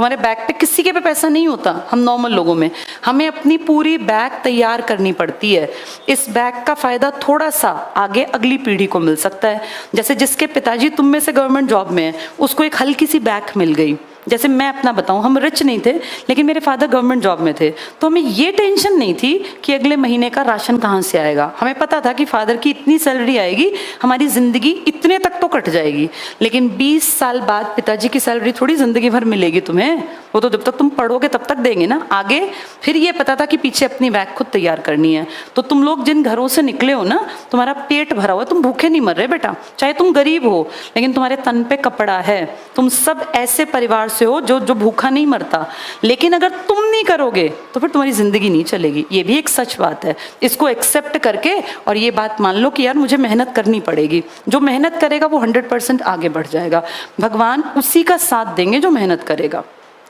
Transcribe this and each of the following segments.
तुम्हारे बैग पे किसी के पे पैसा नहीं होता, हम नॉर्मल लोगों में, हमें अपनी पूरी बैग तैयार करनी पड़ती है। इस बैग का फायदा थोड़ा सा आगे अगली पीढ़ी को मिल सकता है। जैसे जिसके पिताजी तुम में से गवर्नमेंट जॉब में है, उसको एक हल्की सी बैग मिल गई। जैसे मैं अपना बताऊं, हम रिच नहीं थे लेकिन मेरे फादर गवर्नमेंट जॉब में थे, तो हमें ये टेंशन नहीं थी कि अगले महीने का राशन कहाँ से आएगा। हमें पता था कि फादर की इतनी सैलरी आएगी, हमारी ज़िंदगी इतने तक तो कट जाएगी। लेकिन 20 साल बाद पिताजी की सैलरी थोड़ी ज़िंदगी भर मिलेगी तुम्हें, वो तो जब तक तुम पढ़ोगे तब तक देंगे ना आगे। फिर ये पता था कि पीछे अपनी बैग खुद तैयार करनी है। तो तुम लोग जिन घरों से निकले हो ना, तुम्हारा पेट भरा हुआ, तुम भूखे नहीं मर रहे बेटा, चाहे तुम गरीब हो लेकिन तुम्हारे तन पे कपड़ा है। तुम सब ऐसे परिवार से हो जो भूखा नहीं मरता। लेकिन अगर तुम नहीं करोगे तो फिर तुम्हारी जिंदगी नहीं चलेगी। ये भी एक सच बात है, इसको एक्सेप्ट करके और ये बात मान लो कि यार मुझे मेहनत करनी पड़ेगी। जो मेहनत करेगा वो 100% आगे बढ़ जाएगा। भगवान उसी का साथ देंगे जो मेहनत करेगा।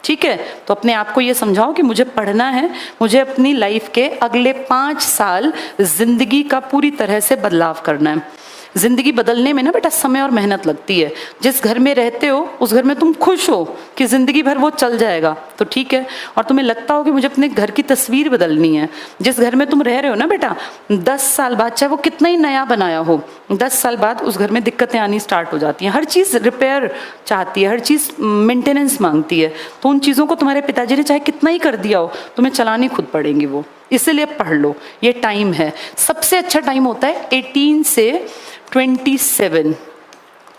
ठीक है, तो अपने आप को ये समझाओ कि मुझे पढ़ना है, मुझे अपनी लाइफ के अगले 5 साल जिंदगी का पूरी तरह से बदलाव करना है। जिंदगी बदलने में ना बेटा समय और मेहनत लगती है। जिस घर में रहते हो उस घर में तुम खुश हो कि जिंदगी भर वो चल जाएगा तो ठीक है, और तुम्हें लगता हो कि मुझे अपने घर की तस्वीर बदलनी है। जिस घर में तुम रह रहे हो ना बेटा, 10 साल बाद चाहे वो कितना ही नया बनाया हो, 10 साल बाद उस घर में दिक्कतें आनी स्टार्ट हो जाती हैं। हर चीज़ रिपेयर चाहती है, हर चीज़ मेंटेनेंस मांगती है। तो उन चीज़ों को तुम्हारे पिताजी ने चाहे कितना ही कर दिया हो, तुम्हें चलानी खुद पड़ेंगी वो। इसीलिए पढ़ लो, ये टाइम है। सबसे अच्छा टाइम होता है 18 से 27,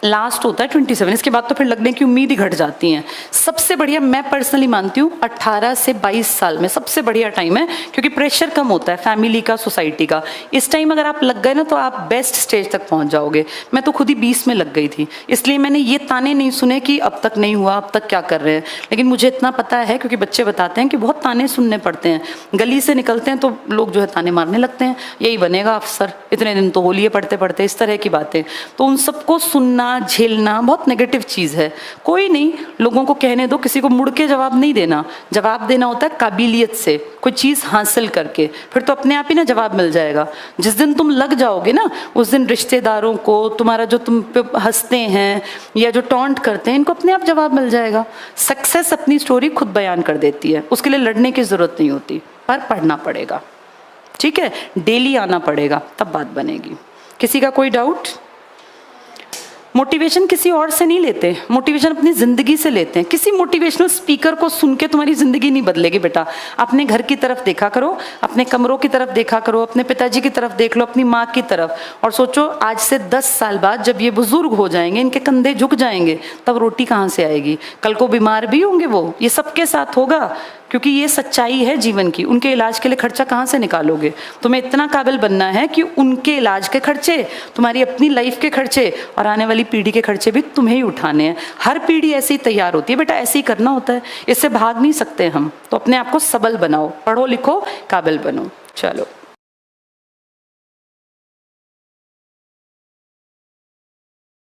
लास्ट होता है 27। इसके बाद तो फिर लगने की उम्मीद ही घट जाती हैं। सबसे बढ़िया मैं पर्सनली मानती हूँ 18 से 22 साल में सबसे बढ़िया टाइम है, क्योंकि प्रेशर कम होता है फैमिली का, सोसाइटी का। इस टाइम अगर आप लग गए ना तो आप बेस्ट स्टेज तक पहुँच जाओगे। मैं तो खुद ही 20 में लग गई थी, इसलिए मैंने ये ताने नहीं सुने कि अब तक नहीं हुआ, अब तक क्या कर रहे हैं। लेकिन मुझे इतना पता है, क्योंकि बच्चे बताते हैं कि बहुत ताने सुनने पड़ते हैं। गली से निकलते हैं तो लोग जो है ताने मारने लगते हैं, यही बनेगा अफसर, इतने दिन तो होलिये पढ़ते पढ़ते, इस तरह की बातें। तो उन सबको सुनना, झेलना बहुत नेगेटिव चीज़ है। कोई नहीं, लोगों को कहने दो, किसी को मुड़ के जवाब नहीं देना। जवाब देना होता है काबिलियत से, कोई चीज़ हासिल करके, फिर तो अपने आप ही ना जवाब मिल जाएगा। जिस दिन तुम लग जाओगे ना, उस दिन रिश्तेदारों को, तुम्हारा जो तुम पे हंसते हैं या जो टॉन्ट करते हैं, इनको अपने आप जवाब मिल जाएगा। सक्सेस अपनी स्टोरी खुद बयान कर देती है, उसके लिए लड़ने की ज़रूरत नहीं होती, पर पढ़ना पड़ेगा। ठीक है, डेली आना पड़ेगा, तब बात बनेगी। किसी का कोई डाउट? मोटिवेशन किसी और से नहीं लेते, मोटिवेशन अपनी ज़िंदगी से लेते हैं। किसी मोटिवेशनल स्पीकर को सुन के तुम्हारी ज़िंदगी नहीं बदलेगी बेटा। अपने घर की तरफ देखा करो, अपने कमरों की तरफ देखा करो, अपने पिताजी की तरफ देख लो, अपनी माँ की तरफ, और सोचो आज से 10 साल बाद जब ये बुजुर्ग हो जाएंगे, इनके कंधे झुक जाएंगे, तब रोटी कहाँ से आएगी? कल को बीमार भी होंगे वो, ये सबके साथ होगा, क्योंकि ये सच्चाई है जीवन की। उनके इलाज के लिए खर्चा कहाँ से निकालोगे? तुम्हें इतना काबिल बनना है कि उनके इलाज के खर्चे, तुम्हारी अपनी लाइफ के खर्चे और आने वाली पीढ़ी के खर्चे भी तुम्हें ही उठाने हैं। हर पीढ़ी ऐसे ही तैयार होती है बेटा, ऐसे ही करना होता है, इससे भाग नहीं सकते हम। तो अपने आप को सबल बनाओ, पढ़ो लिखो, काबिल बनो। चलो।